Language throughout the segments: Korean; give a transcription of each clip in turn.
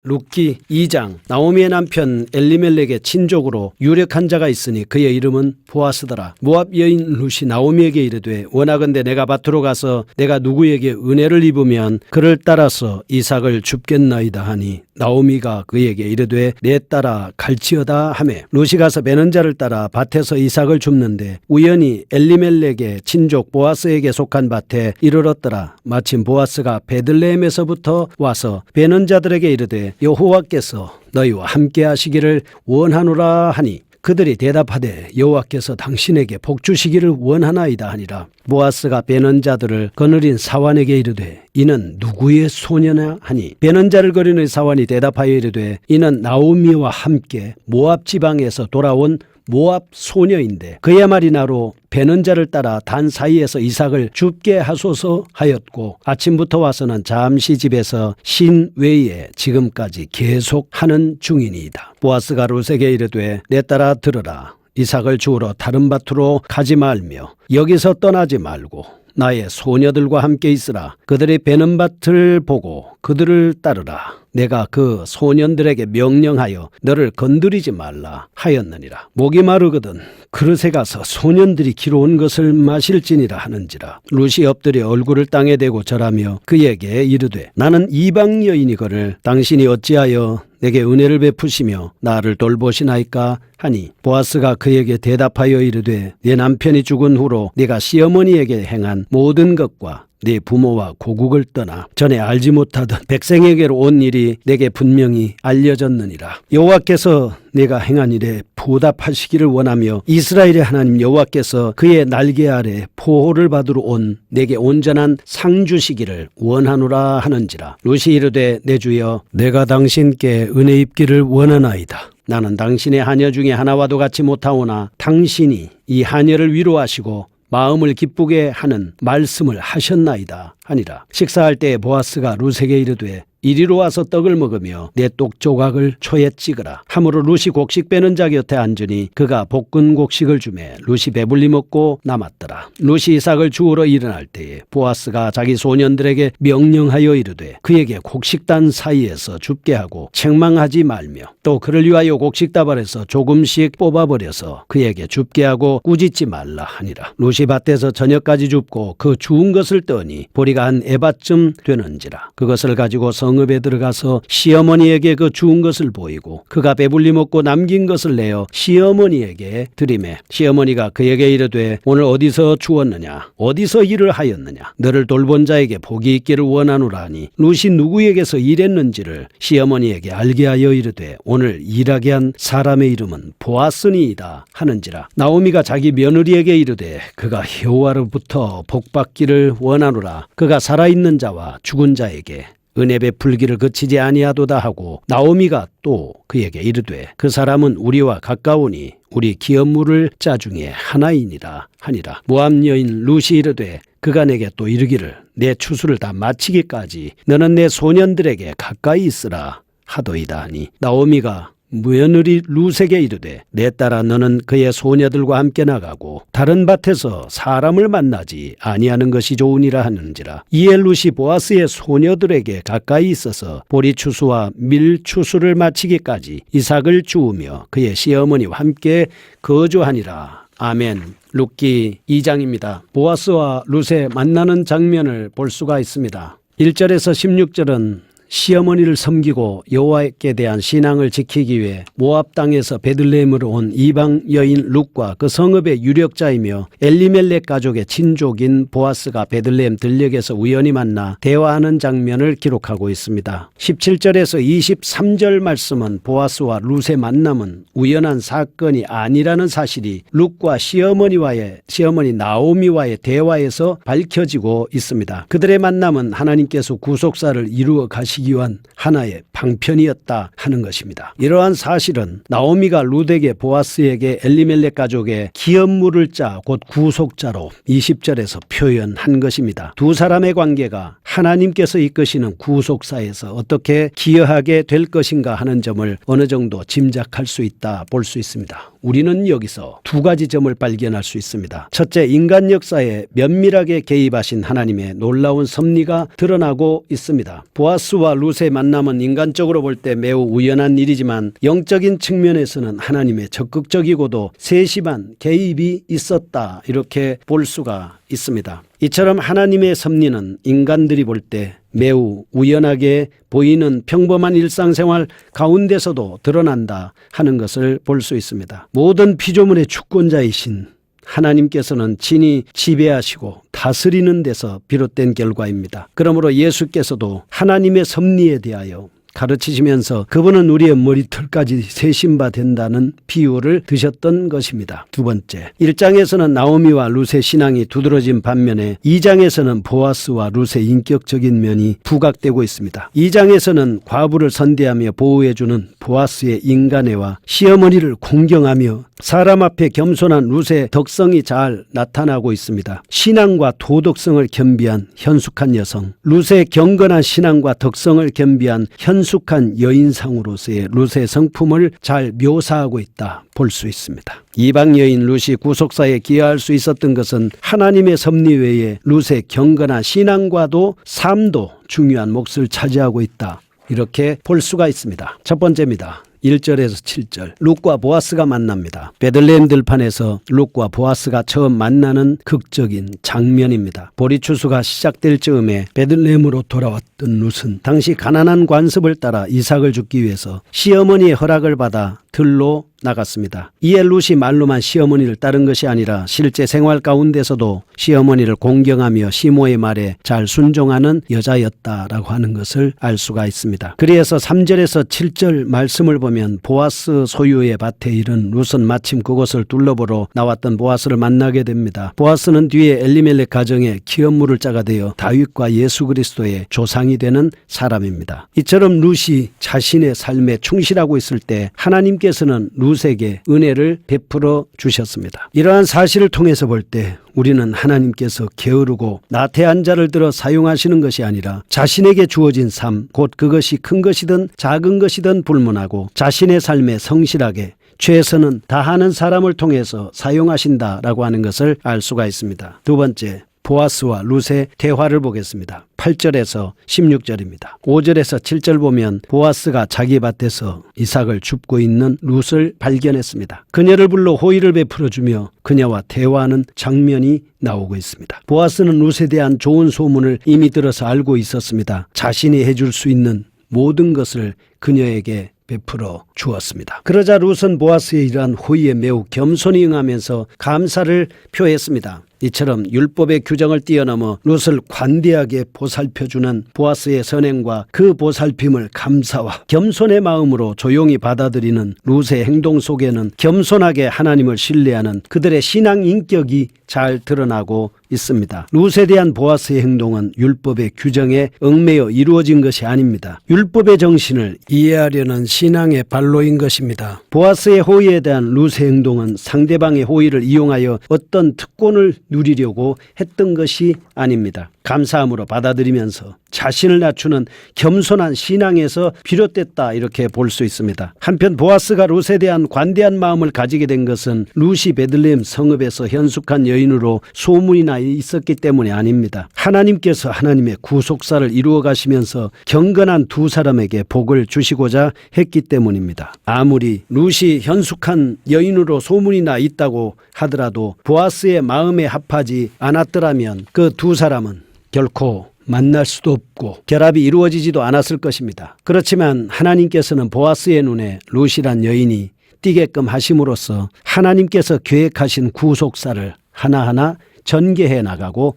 룻기 2장. 나오미의 남편 엘리멜렉의 친족으로 유력한 자가 있으니 그의 이름은 보아스더라. 모압 여인 룻이 나오미에게 이르되 원하건대 내가 밭으로 가서 내가 누구에게 은혜를 입으면 그를 따라서 이삭을 줍겠나이다 하니 나오미가 그에게 이르되 내 딸아 갈지어다 하매 룻이 가서 베는 자를 따라 밭에서 이삭을 줍는데 우연히 엘리멜렉의 친족 보아스에게 속한 밭에 이르렀더라. 마침 보아스가 베들레헴에서부터 와서 베는 자들에게 이르되 여호와께서 너희와 함께 하시기를 원하노라 하니 그들이 대답하되 여호와께서 당신에게 복 주시기를 원하나이다 하니라. 보아스가 베는 자들을 거느린 사환에게 이르되 이는 누구의 소녀냐 하니 베는 자를 거느린 사환이 대답하여 이르되 이는 나오미와 함께 모압 지방에서 돌아온 모압 소녀인데 그의 말이 나로 베는 자를 따라 단 사이에서 이삭을 줍게 하소서 하였고 아침부터 와서는 잠시 집에서 쉰 외에 지금까지 계속 하는 중이니이다. 보아스가 룻에게 이르되 내 딸아 들으라. 이삭을 주우러 다른 밭으로 가지 말며 여기서 떠나지 말고 나의 소녀들과 함께 있으라. 그들이 베는 밭을 보고 그들을 따르라. 내가 그 소년들에게 명령하여 너를 건드리지 말라 하였느니라. 목이 마르거든 그릇에 가서 소년들이 기러온 것을 마실지니라 하는지라. 룻이 엎드려 얼굴을 땅에 대고 절하며 그에게 이르되 나는 이방 여인이거늘 당신이 어찌하여 내게 은혜를 베푸시며 나를 돌보시나이까 하니 보아스가 그에게 대답하여 이르되 네 남편이 죽은 후로 네가 시어머니에게 행한 모든 것과 네 부모와 고국을 떠나 전에 알지 못하던 백성에게로 온 일이 내게 분명히 알려졌느니라. 여호와께서 네가 행한 일에 보답하시기를 원하며 이스라엘의 하나님 여호와께서 그의 날개 아래 보호를 받으러 온 내게 온전한 상 주시기를 원하노라 하는지라. 룻이 이르되 내 주여 내가 당신께 은혜 입기를 원하나이다. 나는 당신의 하녀 중에 하나와도 같이 못하오나 당신이 이 하녀를 위로하시고 마음을 기쁘게 하는 말씀을 하셨나이다 하니라. 식사할 때 보아스가 룻에게 이르되 이리로 와서 떡을 먹으며 내 똑 조각을 초에 찍으라. 함으로 룻이 곡식 빼는 자 곁에 앉으니 그가 볶은 곡식을 주매 룻이 배불리 먹고 남았더라. 룻이 이삭을 주우러 일어날 때에 보아스가 자기 소년들에게 명령하여 이르되 그에게 곡식단 사이에서 줍게 하고 책망하지 말며 또 그를 위하여 곡식다발에서 조금씩 뽑아버려서 그에게 줍게 하고 꾸짖지 말라 하니라. 룻이 밭에서 저녁까지 줍고 그 주운 것을 떠니 보리가 한 에바쯤 되는지라. 그것을 가지고 성읍에 들어가서 시어머니에게 그 주운 것을 보이고 그가 배불리 먹고 남긴 것을 내어 시어머니에게 드리매 시어머니가 그에게 이르되 오늘 어디서 주었느냐 어디서 일을 하였느냐 너를 돌본 자에게 복이 있기를 원하노라 하니 룻이 누구에게서 일했는지를 시어머니에게 알게 하여 이르되 오늘 일하게 한 사람의 이름은 보아스니이다 하는지라. 나오미가 자기 며느리에게 이르되 그가 여호와로부터 복받기를 원하노라. 그가 살아있는 자와 죽은 자에게 은혜 베풀기를 그치지 아니하도다 하고 나오미가 또 그에게 이르되 그 사람은 우리와 가까우니 우리 기업물을 짜 중에 하나이니라 하니라. 모압 여인 룻이 이르되 그가 내게 또 이르기를 내 추수를 다 마치기까지 너는 내 소년들에게 가까이 있으라 하도이다 하니 나오미가 며느리 룻에게 이르되 내 딸아 너는 그의 소녀들과 함께 나가고 다른 밭에서 사람을 만나지 아니하는 것이 좋으니라 하는지라. 이에 룻이 보아스의 소녀들에게 가까이 있어서 보리 추수와 밀 추수를 마치기까지 이삭을 주우며 그의 시어머니와 함께 거주하니라. 아멘. 룻기 2장입니다. 보아스와 룻의 만나는 장면을 볼 수가 있습니다. 1절에서 16절은 시어머니를 섬기고 여호와께 대한 신앙을 지키기 위해 모압 땅에서 베들레헴으로 온 이방 여인 룻과 그 성읍의 유력자이며 엘리멜렉 가족의 친족인 보아스가 베들레헴 들녘에서 우연히 만나 대화하는 장면을 기록하고 있습니다. 17절에서 23절 말씀은 보아스와 룻의 만남은 우연한 사건이 아니라는 사실이 룻과 시어머니 나오미와의 대화에서 밝혀지고 있습니다. 그들의 만남은 하나님께서 구속사를 이루어 가시기 위한 하나의 방편이었다 하는 것입니다. 이러한 사실은 나오미가 룻에게 보아스에게 엘리멜렉 가족의 기업물을 짜 곧 구속자로 20절에서 표현한 것입니다. 두 사람의 관계가 하나님께서 이끄시는 구속사에서 어떻게 기여하게 될 것인가 하는 점을 어느 정도 짐작할 수 있다 볼 수 있습니다. 우리는 여기서 두 가지 점을 발견할 수 있습니다. 첫째, 인간 역사에 면밀하게 개입하신 하나님의 놀라운 섭리가 드러나고 있습니다. 보아스와 룻의 만남은 인간적으로 볼 때 매우 우연한 일이지만 영적인 측면에서는 하나님의 적극적이고도 세심한 개입이 있었다, 이렇게 볼 수가 있습니다. 이처럼 하나님의 섭리는 인간들이 볼 때 매우 우연하게 보이는 평범한 일상생활 가운데서도 드러난다 하는 것을 볼 수 있습니다. 모든 피조물의 주권자이신 하나님께서는 친히 지배하시고 다스리는 데서 비롯된 결과입니다. 그러므로 예수께서도 하나님의 섭리에 대하여 가르치시면서 그분은 우리의 머리털까지 세신 바 된다는 비유를 드셨던 것입니다. 두 번째, 1장에서는 나오미와 룻의 신앙이 두드러진 반면에 2장에서는 보아스와 룻의 인격적인 면이 부각되고 있습니다. 2장에서는 과부를 선대하며 보호해주는 보아스의 인간애와 시어머니를 공경하며 사람 앞에 겸손한 룻의 덕성이 잘 나타나고 있습니다. 신앙과 도덕성을 겸비한 현숙한 여성, 룻의 경건한 신앙과 덕성을 겸비한 현숙한 여인상으로서의 룻의 성품을 잘 묘사하고 있다 볼 수 있습니다. 이방 여인 룻이 구속사에 기여할 수 있었던 것은 하나님의 섭리 외에 룻의 경건한 신앙과도 삶도 중요한 몫을 차지하고 있다, 이렇게 볼 수가 있습니다. 첫 번째입니다. 1절에서 7절, 룻과 보아스가 만납니다. 베들레헴 들판에서 룻과 보아스가 처음 만나는 극적인 장면입니다. 보리추수가 시작될 즈음에 베들레헴으로 돌아왔던 룻은 당시 가난한 관습을 따라 이삭을 줍기 위해서 시어머니의 허락을 받아 들로 나갔습니다. 이에 룻이 말로만 시어머니를 따른 것이 아니라 실제 생활 가운데서도 시어머니를 공경하며 시모의 말에 잘 순종하는 여자였다라고 하는 것을 알 수가 있습니다. 그래서 3절에서 7절 말씀을 보면 보아스 소유의 밭에 이른 룻은 마침 그곳을 둘러보러 나왔던 보아스를 만나게 됩니다. 보아스는 뒤에 엘리멜렉 가정의 기업물을 자가 되어 다윗과 예수 그리스도의 조상이 되는 사람입니다. 이처럼 룻이 자신의 삶에 충실하고 있을 때 하나님께서는 룻에게 은혜를 베풀어 주셨습니다. 이러한 사실을 통해서 볼 때 우리는 하나님께서 게으르고 나태한 자를 들어 사용하시는 것이 아니라 자신에게 주어진 삶, 곧 그것이 큰 것이든 작은 것이든 불문하고 자신의 삶에 성실하게 최선은 다하는 사람을 통해서 사용하신다라고 하는 것을 알 수가 있습니다. 두 번째, 보아스와 룻의 대화를 보겠습니다. 8절에서 16절입니다. 5절에서 7절 보면 보아스가 자기 밭에서 이삭을 줍고 있는 룻을 발견했습니다. 그녀를 불러 호의를 베풀어주며 그녀와 대화하는 장면이 나오고 있습니다. 보아스는 룻에 대한 좋은 소문을 이미 들어서 알고 있었습니다. 자신이 해줄 수 있는 모든 것을 그녀에게 베풀어 주었습니다. 그러자 룻은 보아스의 이러한 호의에 매우 겸손히 응하면서 감사를 표했습니다. 이처럼 율법의 규정을 뛰어넘어 룻을 관대하게 보살펴주는 보아스의 선행과 그 보살핌을 감사와 겸손의 마음으로 조용히 받아들이는 룻의 행동 속에는 겸손하게 하나님을 신뢰하는 그들의 신앙 인격이 잘 드러나고 있습니다. 룻에 대한 보아스의 행동은 율법의 규정에 얽매여 이루어진 것이 아닙니다. 율법의 정신을 이해하려는 신앙의 발로인 것입니다. 보아스의 호의에 대한 룻의 행동은 상대방의 호의를 이용하여 어떤 특권을 누리려고 했던 것이 아닙니다. 감사함으로 받아들이면서 자신을 낮추는 겸손한 신앙에서 비롯됐다, 이렇게 볼 수 있습니다. 한편 보아스가 룻에 대한 관대한 마음을 가지게 된 것은 룻이 베들레헴 성읍에서 현숙한 여인으로 소문이 나 있었기 때문이 아닙니다. 하나님께서 하나님의 구속사를 이루어 가시면서 경건한 두 사람에게 복을 주시고자 했기 때문입니다. 아무리 룻이 현숙한 여인으로 소문이 나 있다고 하더라도 보아스의 마음에 합하지 않았더라면 그 두 사람은 결코 만날 수도 없고 결합이 이루어지지도 않았을 것입니다. 그렇지만 하나님께서는 보아스의 눈에 룻이란 여인이 띄게끔 하심으로써 하나님께서 계획하신 구속사를 하나하나 전개해 나가고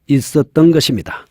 있었던 것입니다.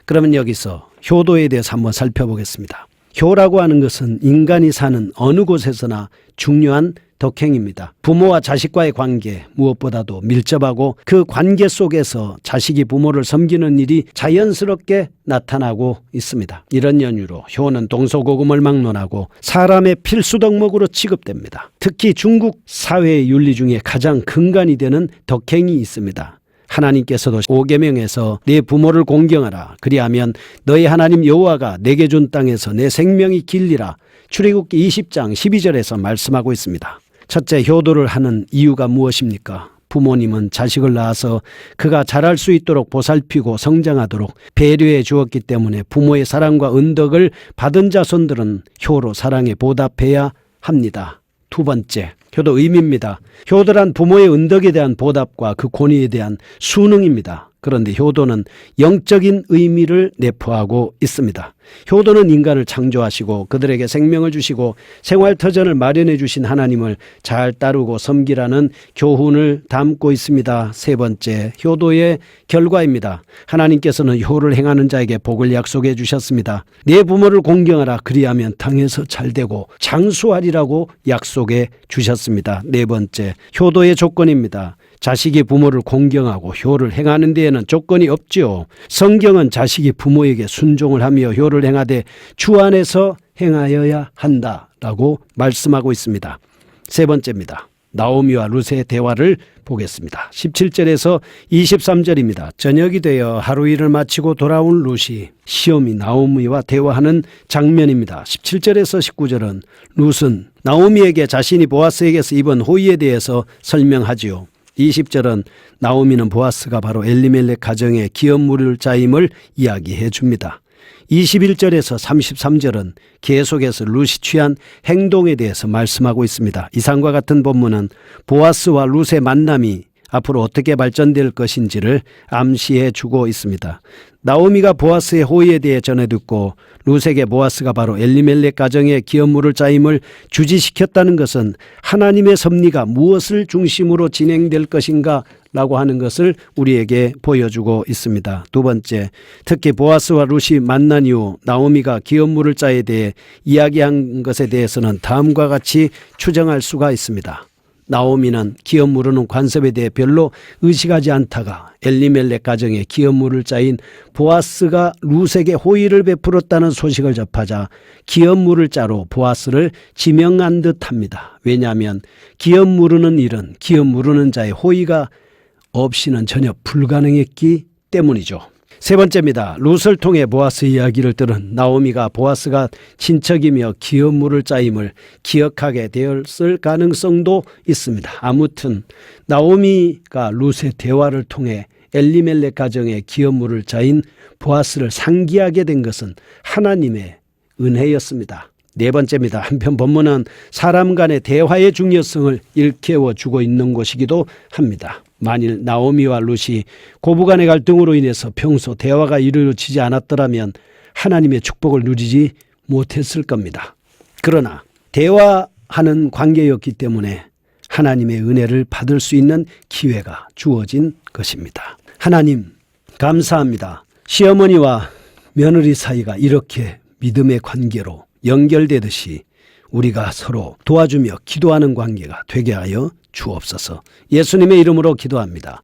그러면 여기서 효도에 대해서 한번 살펴보겠습니다. 효라고 하는 것은 인간이 사는 어느 곳에서나 중요한 덕행입니다. 부모와 자식과의 관계, 무엇보다도 밀접하고 그 관계 속에서 자식이 부모를 섬기는 일이 자연스럽게 나타나고 있습니다. 이런 연유로 효는 동서고금을 막론하고 사람의 필수 덕목으로 취급됩니다. 특히 중국 사회의 윤리 중에 가장 근간이 되는 덕행이 있습니다. 하나님께서도 5계명에서 내 부모를 공경하라. 그리하면 너희 하나님 여호와가 내게 준 땅에서 내 생명이 길리라. 출애굽기 20장 12절에서 말씀하고 있습니다. 첫째, 효도를 하는 이유가 무엇입니까? 부모님은 자식을 낳아서 그가 자랄 수 있도록 보살피고 성장하도록 배려해 주었기 때문에 부모의 사랑과 은덕을 받은 자손들은 효로 사랑에 보답해야 합니다. 두 번째, 효도 의미입니다. 효도란 부모의 은덕에 대한 보답과 그 권위에 대한 순응입니다. 그런데 효도는 영적인 의미를 내포하고 있습니다. 효도는 인간을 창조하시고 그들에게 생명을 주시고 생활터전을 마련해 주신 하나님을 잘 따르고 섬기라는 교훈을 담고 있습니다. 세 번째, 효도의 결과입니다. 하나님께서는 효를 행하는 자에게 복을 약속해 주셨습니다. 내 부모를 공경하라, 그리하면 땅에서 잘되고 장수하리라고 약속해 주셨습니다. 네 번째, 효도의 조건입니다. 자식이 부모를 공경하고 효를 행하는 데에는 조건이 없지요. 성경은 자식이 부모에게 순종을 하며 효를 행하되 주 안에서 행하여야 한다라고 말씀하고 있습니다. 세 번째입니다. 나오미와 룻의 대화를 보겠습니다. 17절에서 23절입니다. 저녁이 되어 하루 일을 마치고 돌아온 룻이 시어미 나오미와 대화하는 장면입니다. 17절에서 19절은 룻은 나오미에게 자신이 보아스에게서 입은 호의에 대해서 설명하지요. 20절은 나오미는 보아스가 바로 엘리멜렉 가정의 기업물을 자임을 이야기해 줍니다. 21절에서 33절은 계속해서 룻이 취한 행동에 대해서 말씀하고 있습니다. 이상과 같은 본문은 보아스와 룻의 만남이 앞으로 어떻게 발전될 것인지를 암시해 주고 있습니다. 나오미가 보아스의 호의에 대해 전해 듣고 룻에게 보아스가 바로 엘리멜렉 가정의 기업물을 짜임을 주지시켰다는 것은 하나님의 섭리가 무엇을 중심으로 진행될 것인가 라고 하는 것을 우리에게 보여주고 있습니다. 두 번째, 특히 보아스와 룻이 만난 이후 나오미가 기업물을 짜에 대해 이야기한 것에 대해서는 다음과 같이 추정할 수가 있습니다. 나오미는 기업 무르는 관습에 대해 별로 의식하지 않다가 엘리멜렉 가정의 기업 물을 짜인 보아스가 룻에게 호의를 베풀었다는 소식을 접하자 기업 물을 짜로 보아스를 지명한 듯합니다. 왜냐하면 기업 무르는 일은 기업 무르는 자의 호의가 없이는 전혀 불가능했기 때문이죠. 세 번째입니다. 룻을 통해 보아스 이야기를 들은 나오미가 보아스가 친척이며 기업물을 짜임을 기억하게 되었을 가능성도 있습니다. 아무튼 나오미가 룻의 대화를 통해 엘리멜렉 가정의 기업물을 짜인 보아스를 상기하게 된 것은 하나님의 은혜였습니다. 네 번째입니다. 한편 본문은 사람 간의 대화의 중요성을 일깨워주고 있는 것이기도 합니다. 만일 나오미와 룻이 고부간의 갈등으로 인해서 평소 대화가 이루어지지 않았더라면 하나님의 축복을 누리지 못했을 겁니다. 그러나 대화하는 관계였기 때문에 하나님의 은혜를 받을 수 있는 기회가 주어진 것입니다. 하나님 감사합니다. 시어머니와 며느리 사이가 이렇게 믿음의 관계로 연결되듯이 우리가 서로 도와주며 기도하는 관계가 되게 하여 주옵소서. 예수님의 이름으로 기도합니다.